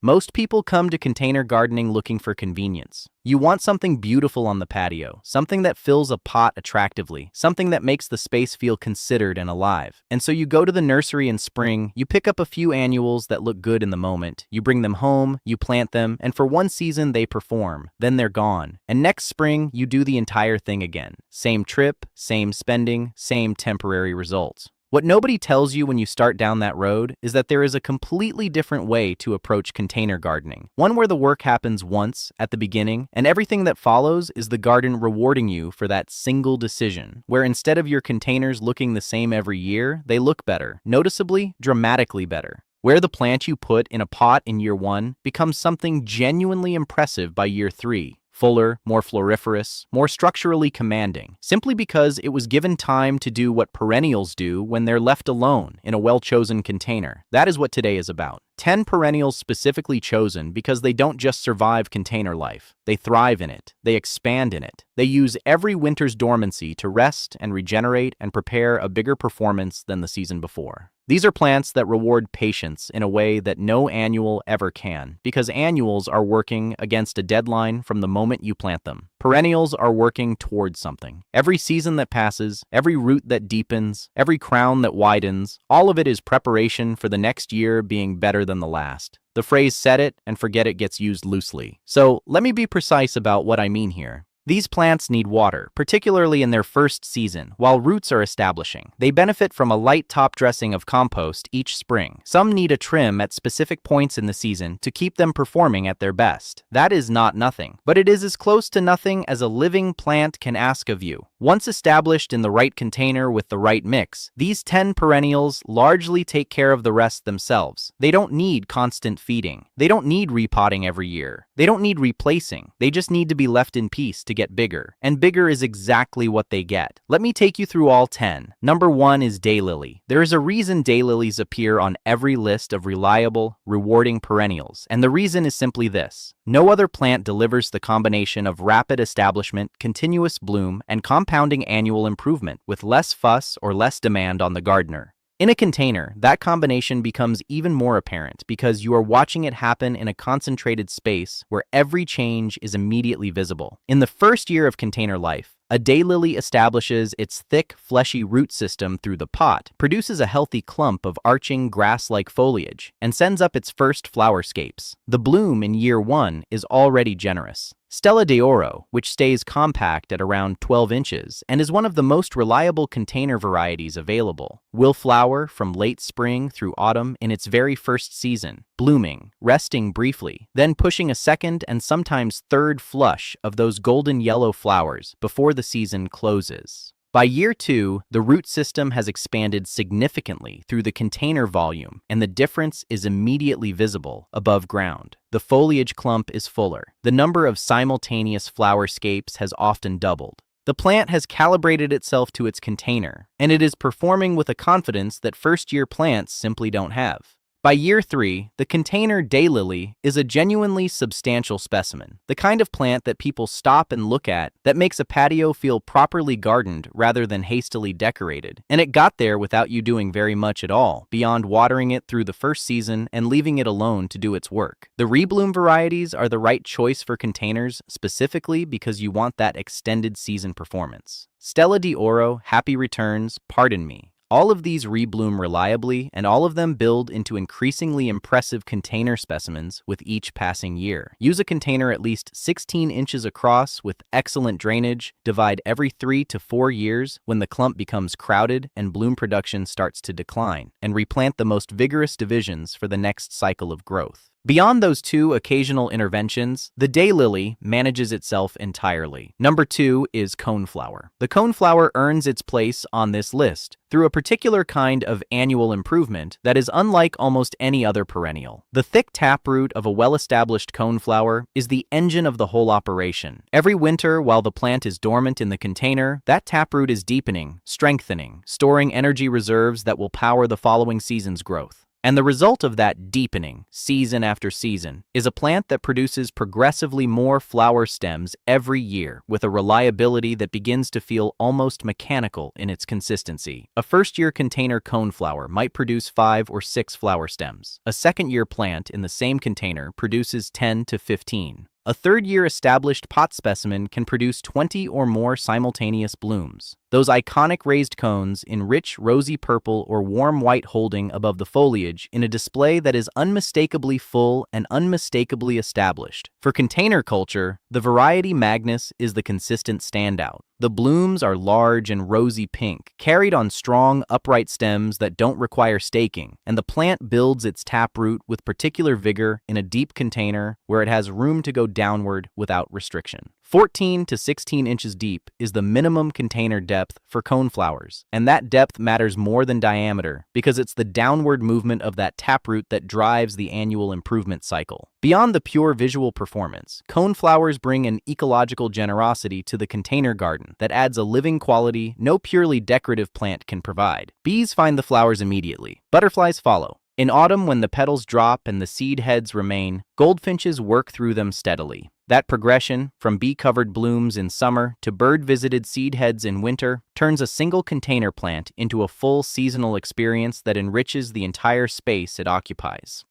Most people come to container gardening looking for convenience. You want something beautiful on the patio, something that fills a pot attractively, something that makes the space feel considered and alive. And so you go to the nursery in spring, you pick up a few annuals that look good in the moment, you bring them home, you plant them, and for one season they perform, then they're gone. And next spring, you do the entire thing again. Same trip, same spending, same temporary results. What nobody tells you when you start down that road is that there is a completely different way to approach container gardening. One where the work happens once, at the beginning, and everything that follows is the garden rewarding you for that single decision, where instead of your containers looking the same every year, they look better, noticeably, dramatically better. Where the plant you put in a pot in year 1 becomes something genuinely impressive by year 3. Fuller, more floriferous, more structurally commanding, simply because it was given time to do what perennials do when they're left alone in a well-chosen container. That is what today is about. 10 perennials specifically chosen because they don't just survive container life. They thrive in it. They expand in it. They use every winter's dormancy to rest and regenerate and prepare a bigger performance than the season before. These are plants that reward patience in a way that no annual ever can, because annuals are working against a deadline from the moment you plant them. Perennials are working towards something. Every season that passes, every root that deepens, every crown that widens, all of it is preparation for the next year being better than the last. The phrase "set it and forget it" gets used loosely. So let me be precise about what I mean here. These plants need water, particularly in their first season, while roots are establishing. They benefit from a light top dressing of compost each spring. Some need a trim at specific points in the season to keep them performing at their best. That is not nothing, but it is as close to nothing as a living plant can ask of you. Once established in the right container with the right mix, these 10 perennials largely take care of the rest themselves. They don't need constant feeding. They don't need repotting every year. They don't need replacing. They just need to be left in peace to get bigger. And bigger is exactly what they get. Let me take you through all 10. Number 1 is daylily. There is a reason daylilies appear on every list of reliable, rewarding perennials, and the reason is simply this. No other plant delivers the combination of rapid establishment, continuous bloom, and compounding annual improvement with less fuss or less demand on the gardener. In a container, that combination becomes even more apparent because you are watching it happen in a concentrated space where every change is immediately visible. In the first year of container life, a daylily establishes its thick, fleshy root system through the pot, produces a healthy clump of arching grass-like foliage, and sends up its first flowerscapes. The bloom in year 1 is already generous. Stella d'Oro, which stays compact at around 12 inches and is one of the most reliable container varieties available, will flower from late spring through autumn in its very first season, blooming, resting briefly, then pushing a second and sometimes third flush of those golden yellow flowers before the season closes. By year 2, the root system has expanded significantly through the container volume, and the difference is immediately visible above ground. The foliage clump is fuller. The number of simultaneous flowerscapes has often doubled. The plant has calibrated itself to its container, and it is performing with a confidence that first-year plants simply don't have. By year 3, the container daylily is a genuinely substantial specimen, the kind of plant that people stop and look at that makes a patio feel properly gardened rather than hastily decorated. And it got there without you doing very much at all, beyond watering it through the first season and leaving it alone to do its work. The rebloom varieties are the right choice for containers specifically because you want that extended season performance. Stella d'Oro, Happy Returns, Pardon Me. All of these rebloom reliably, and all of them build into increasingly impressive container specimens with each passing year. Use a container at least 16 inches across with excellent drainage, divide every 3 to 4 years when the clump becomes crowded and bloom production starts to decline, and replant the most vigorous divisions for the next cycle of growth. Beyond those 2 occasional interventions, the daylily manages itself entirely. Number 2 is coneflower. The coneflower earns its place on this list through a particular kind of annual improvement that is unlike almost any other perennial. The thick taproot of a well-established coneflower is the engine of the whole operation. Every winter, while the plant is dormant in the container, that taproot is deepening, strengthening, storing energy reserves that will power the following season's growth. And the result of that deepening, season after season, is a plant that produces progressively more flower stems every year with a reliability that begins to feel almost mechanical in its consistency. A first-year container coneflower might produce 5 or 6 flower stems. A second-year plant in the same container produces 10 to 15. A third-year established pot specimen can produce 20 or more simultaneous blooms. Those iconic raised cones in rich rosy purple or warm white holding above the foliage in a display that is unmistakably full and unmistakably established. For container culture, the variety Magnus is the consistent standout. The blooms are large and rosy pink, carried on strong, upright stems that don't require staking, and the plant builds its taproot with particular vigor in a deep container where it has room to go downward without restriction. 14 to 16 inches deep is the minimum container depth for coneflowers, and that depth matters more than diameter because it's the downward movement of that taproot that drives the annual improvement cycle. Beyond the pure visual performance, coneflowers bring an ecological generosity to the container garden that adds a living quality no purely decorative plant can provide. Bees find the flowers immediately. Butterflies follow. In autumn, when the petals drop and the seed heads remain, goldfinches work through them steadily. That progression, from bee-covered blooms in summer to bird-visited seed heads in winter, turns a single container plant into a full seasonal experience that enriches the entire space it occupies.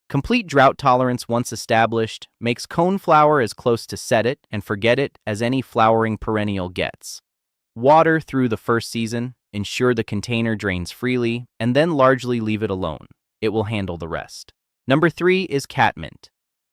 Complete drought tolerance once established makes coneflower as close to set it and forget it as any flowering perennial gets. Water through the first season, ensure the container drains freely, and then largely leave it alone. It will handle the rest. Number 3 is Catmint.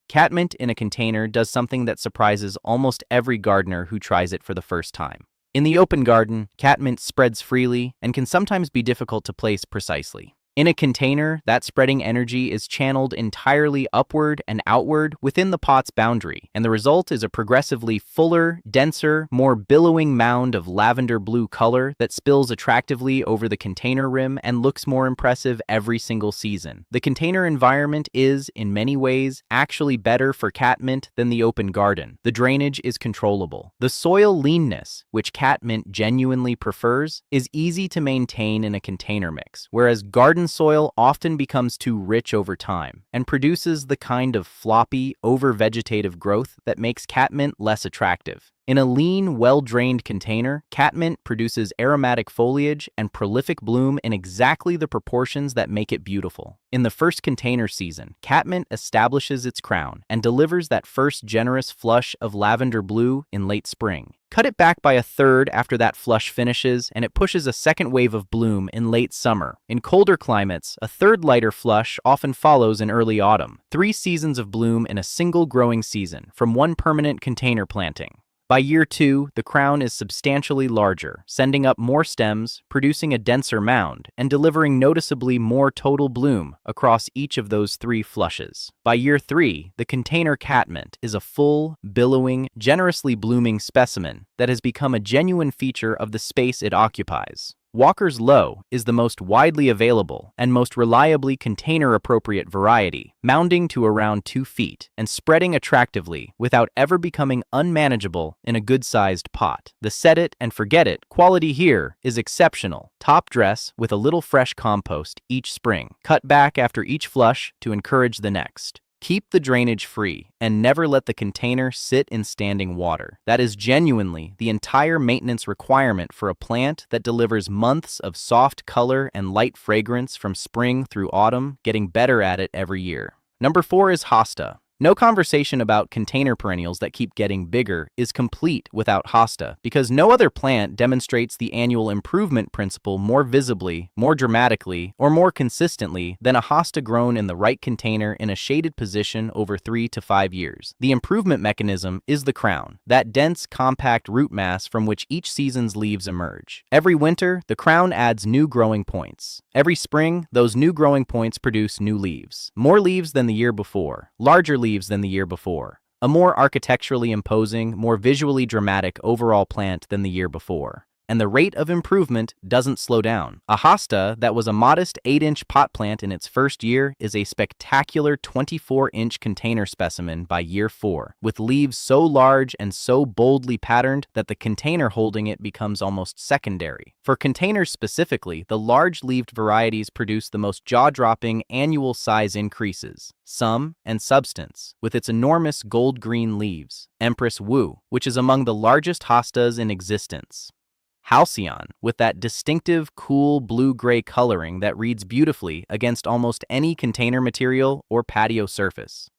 Catmint in a container does something that surprises almost every gardener who tries it for the first time. In the open garden, catmint spreads freely and can sometimes be difficult to place precisely. In a container, that spreading energy is channeled entirely upward and outward within the pot's boundary, and the result is a progressively fuller, denser, more billowing mound of lavender blue color that spills attractively over the container rim and looks more impressive every single season. The container environment is, in many ways, actually better for catmint than the open garden. The drainage is controllable. The soil leanness, which catmint genuinely prefers, is easy to maintain in a container mix, whereas garden soil often becomes too rich over time and produces the kind of floppy, over-vegetative growth that makes catmint less attractive. In a lean, well-drained container, catmint produces aromatic foliage and prolific bloom in exactly the proportions that make it beautiful. In the first container season, catmint establishes its crown and delivers that first generous flush of lavender blue in late spring. Cut it back by a third after that flush finishes, and it pushes a second wave of bloom in late summer. In colder climates, a third lighter flush often follows in early autumn. 3 seasons of bloom in a single growing season from one permanent container planting. By year 2, the crown is substantially larger, sending up more stems, producing a denser mound, and delivering noticeably more total bloom across each of those 3 flushes. By year 3, the container catmint is a full, billowing, generously blooming specimen that has become a genuine feature of the space it occupies. Walker's Low is the most widely available and most reliably container-appropriate variety, mounding to around 2 feet and spreading attractively without ever becoming unmanageable in a good-sized pot. The set it and forget it quality here is exceptional. Top dress with a little fresh compost each spring. Cut back after each flush to encourage the next. Keep the drainage free and never let the container sit in standing water. That is genuinely the entire maintenance requirement for a plant that delivers months of soft color and light fragrance from spring through autumn, getting better at it every year. Number 4 is Hosta. No conversation about container perennials that keep getting bigger is complete without Hosta, because no other plant demonstrates the annual improvement principle more visibly, more dramatically, or more consistently than a Hosta grown in the right container in a shaded position over 3 to 5 years. The improvement mechanism is the crown, that dense, compact root mass from which each season's leaves emerge. Every winter, the crown adds new growing points. Every spring, those new growing points produce new leaves. More leaves than the year before, larger leaves than the year before. A more architecturally imposing, more visually dramatic overall plant than the year before. And the rate of improvement doesn't slow down. A Hosta that was a modest 8-inch pot plant in its first year is a spectacular 24-inch container specimen by year 4, with leaves so large and so boldly patterned that the container holding it becomes almost secondary. For containers specifically, the large-leaved varieties produce the most jaw-dropping annual size increases. Sum and substance, with its enormous gold-green leaves. Empress Wu, which is among the largest hostas in existence. Halcyon, with that distinctive, cool blue-gray coloring that reads beautifully against almost any container material or patio surface.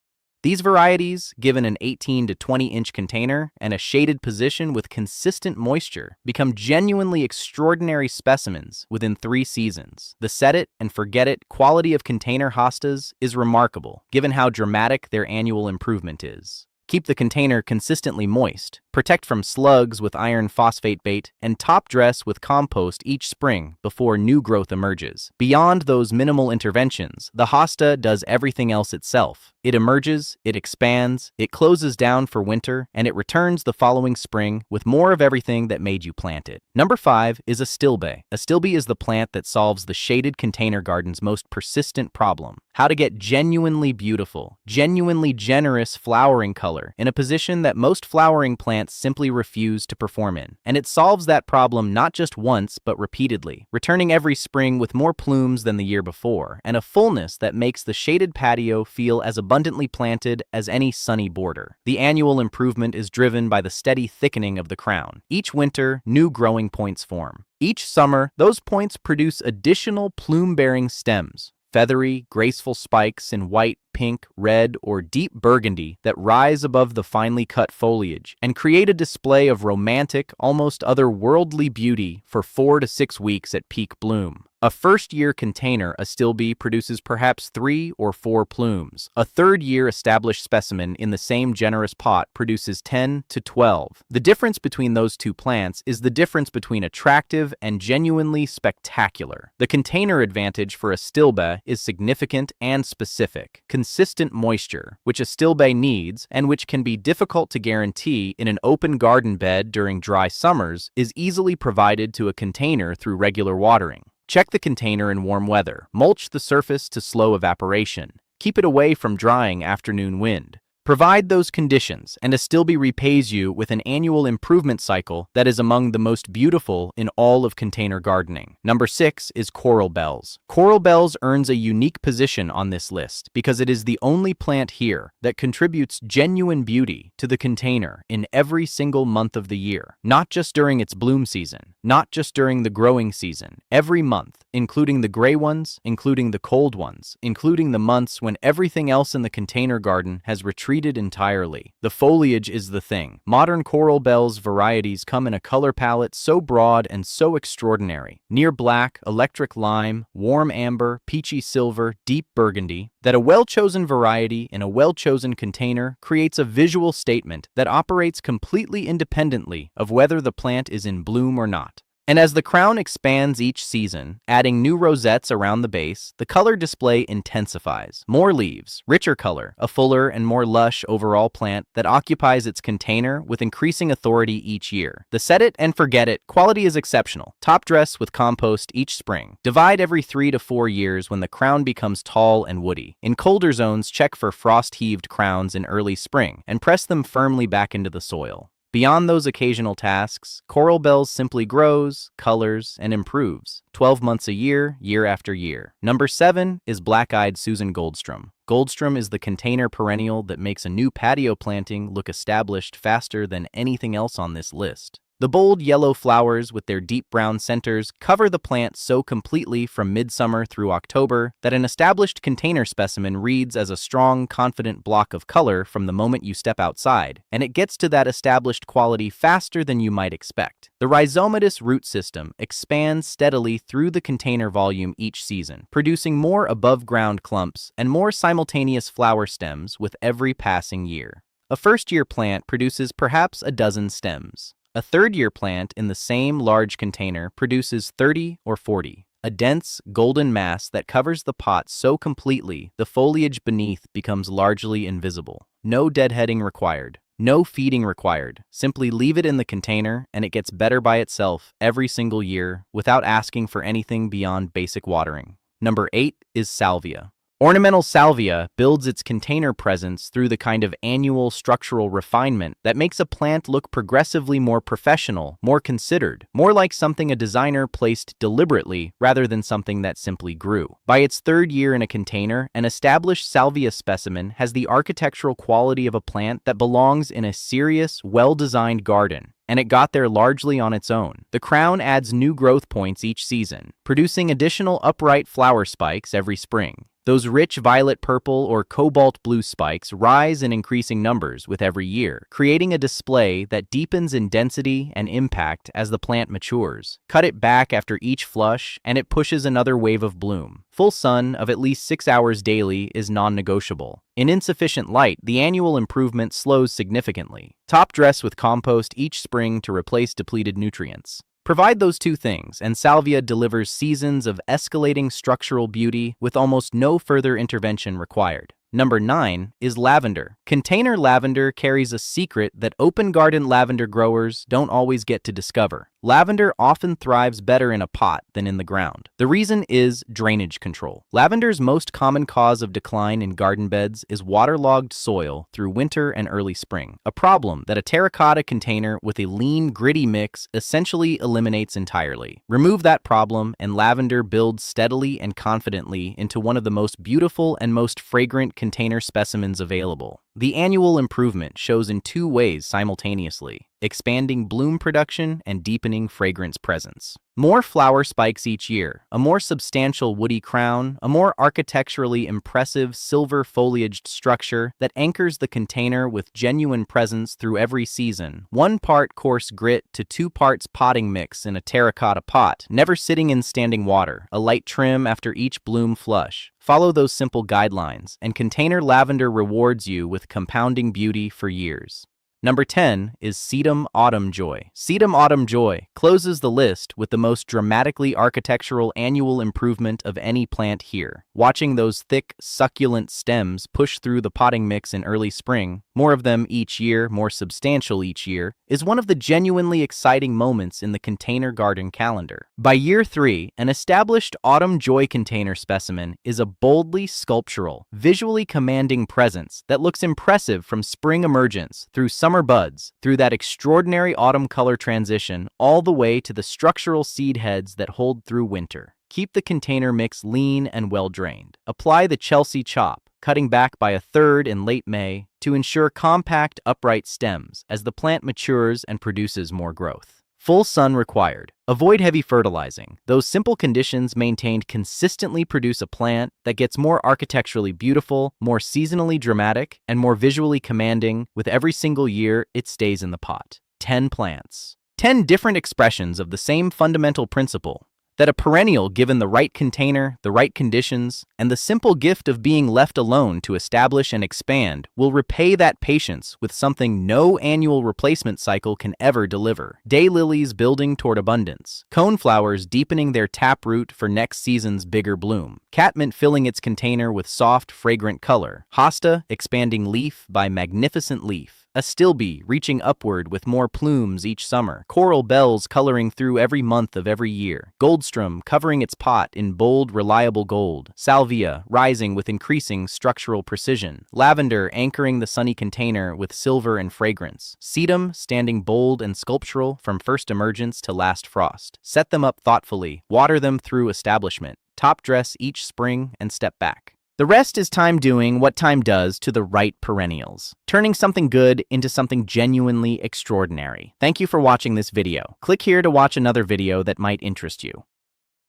These varieties, given an 18 to 20-inch container and a shaded position with consistent moisture, become genuinely extraordinary specimens within 3 seasons. The set-it-and-forget-it quality of container hostas is remarkable, given how dramatic their annual improvement is. Keep the container consistently moist, protect from slugs with iron phosphate bait, and top dress with compost each spring before new growth emerges. Beyond those minimal interventions, the hosta does everything else itself. It emerges, it expands, it closes down for winter, and it returns the following spring with more of everything that made you plant it. Number 5 is Astilbe. Astilbe is the plant that solves the shaded container garden's most persistent problem: how to get genuinely beautiful, genuinely generous flowering color in a position that most flowering plants simply refuse to perform in. And it solves that problem not just once, but repeatedly, returning every spring with more plumes than the year before, and a fullness that makes the shaded patio feel as abundantly planted as any sunny border. The annual improvement is driven by the steady thickening of the crown. Each winter, new growing points form. Each summer, those points produce additional plume-bearing stems, feathery, graceful spikes in white, pink, red, or deep burgundy that rise above the finely cut foliage and create a display of romantic, almost otherworldly beauty for 4 to 6 weeks at peak bloom. A first-year container Astilbe produces perhaps 3 or 4 plumes. A third-year established specimen in the same generous pot produces 10 to 12. The difference between those two plants is the difference between attractive and genuinely spectacular. The container advantage for Astilbe is significant and specific. Consistent moisture, which Astilbe needs and which can be difficult to guarantee in an open garden bed during dry summers, is easily provided to a container through regular watering. Check the container in warm weather. Mulch the surface to slow evaporation. Keep it away from drying afternoon wind. Provide those conditions, and Astilbe repays you with an annual improvement cycle that is among the most beautiful in all of container gardening. Number 6 is Coral Bells. Coral Bells earns a unique position on this list because it is the only plant here that contributes genuine beauty to the container in every single month of the year. Not just during its bloom season, not just during the growing season. Every month, including the gray ones, including the cold ones, including the months when everything else in the container garden has retreated entirely. The foliage is the thing. Modern Coral Bells varieties come in a color palette so broad and so extraordinary. Near black, electric lime, warm amber, peachy silver, deep burgundy, that a well-chosen variety in a well-chosen container creates a visual statement that operates completely independently of whether the plant is in bloom or not. And as the crown expands each season, adding new rosettes around the base, the color display intensifies. More leaves, richer color, a fuller and more lush overall plant that occupies its container with increasing authority each year. The set it and forget it quality is exceptional. Top dress with compost each spring. Divide every 3 to 4 years when the crown becomes tall and woody. In colder zones, check for frost-heaved crowns in early spring and press them firmly back into the soil. Beyond those occasional tasks, Coral Bells simply grows, colors, and improves, 12 months a year, year after year. Number 7 is Black-Eyed Susan Goldsturm. Goldsturm is the container perennial that makes a new patio planting look established faster than anything else on this list. The bold yellow flowers with their deep brown centers cover the plant so completely from midsummer through October that an established container specimen reads as a strong, confident block of color from the moment you step outside, and it gets to that established quality faster than you might expect. The rhizomatous root system expands steadily through the container volume each season, producing more above-ground clumps and more simultaneous flower stems with every passing year. A first-year plant produces perhaps a dozen stems. A third-year plant in the same large container produces 30 or 40, a dense, golden mass that covers the pot so completely the foliage beneath becomes largely invisible. No deadheading required. No feeding required. Simply leave it in the container and it gets better by itself every single year without asking for anything beyond basic watering. Number 8 is Salvia. Ornamental salvia builds its container presence through the kind of annual structural refinement that makes a plant look progressively more professional, more considered, more like something a designer placed deliberately rather than something that simply grew. By its third year in a container, an established salvia specimen has the architectural quality of a plant that belongs in a serious, well-designed garden. And it got there largely on its own. The crown adds new growth points each season, producing additional upright flower spikes every spring. Those rich violet purple or cobalt blue spikes rise in increasing numbers with every year, creating a display that deepens in density and impact as the plant matures. Cut it back after each flush, and it pushes another wave of bloom. Full sun of at least 6 hours daily is non-negotiable. In insufficient light, the annual improvement slows significantly. Top dress with compost each spring to replace depleted nutrients. Provide those two things, and Salvia delivers seasons of escalating structural beauty with almost no further intervention required. Number 9 is lavender. Container lavender carries a secret that open garden lavender growers don't always get to discover. Lavender often thrives better in a pot than in the ground. The reason is drainage control. Lavender's most common cause of decline in garden beds is waterlogged soil through winter and early spring, a problem that a terracotta container with a lean, gritty mix essentially eliminates entirely. Remove that problem, and lavender builds steadily and confidently into one of the most beautiful and most fragrant container specimens available. The annual improvement shows in two ways simultaneously: expanding bloom production and deepening fragrance presence. More flower spikes each year, a more substantial woody crown, a more architecturally impressive silver foliaged structure that anchors the container with genuine presence through every season. 1 part coarse grit to 2 parts potting mix in a terracotta pot, never sitting in standing water, a light trim after each bloom flush. Follow those simple guidelines, and container lavender rewards you with compounding beauty for years. Number 10 is Sedum Autumn Joy. Sedum Autumn Joy closes the list with the most dramatically architectural annual improvement of any plant here. Watching those thick, succulent stems push through the potting mix in early spring, more of them each year, more substantial each year, is one of the genuinely exciting moments in the container garden calendar. By year 3, an established Autumn Joy container specimen is a boldly sculptural, visually commanding presence that looks impressive from spring emergence through summer buds, through that extraordinary autumn color transition, all the way to the structural seed heads that hold through winter. Keep the container mix lean and well-drained. Apply the Chelsea chop, cutting back by 1/3 in late May to ensure compact, upright stems as the plant matures and produces more growth. Full sun required. Avoid heavy fertilizing. Those simple conditions maintained consistently produce a plant that gets more architecturally beautiful, more seasonally dramatic, and more visually commanding with every single year it stays in the pot. 10 plants. 10 different expressions of the same fundamental principle: that a perennial, given the right container, the right conditions, and the simple gift of being left alone to establish and expand, will repay that patience with something no annual replacement cycle can ever deliver. Daylilies building toward abundance. Coneflowers deepening their taproot for next season's bigger bloom. Catmint filling its container with soft, fragrant color. Hosta expanding leaf by magnificent leaf. Astilbe reaching upward with more plumes each summer. Coral bells coloring through every month of every year. Goldsturm covering its pot in bold, reliable gold. Salvia rising with increasing structural precision. Lavender anchoring the sunny container with silver and fragrance. Sedum standing bold and sculptural from first emergence to last frost. Set them up thoughtfully. Water them through establishment. Top dress each spring and step back. The rest is time doing what time does to the right perennials, turning something good into something genuinely extraordinary. Thank you for watching this video. Click here to watch another video that might interest you.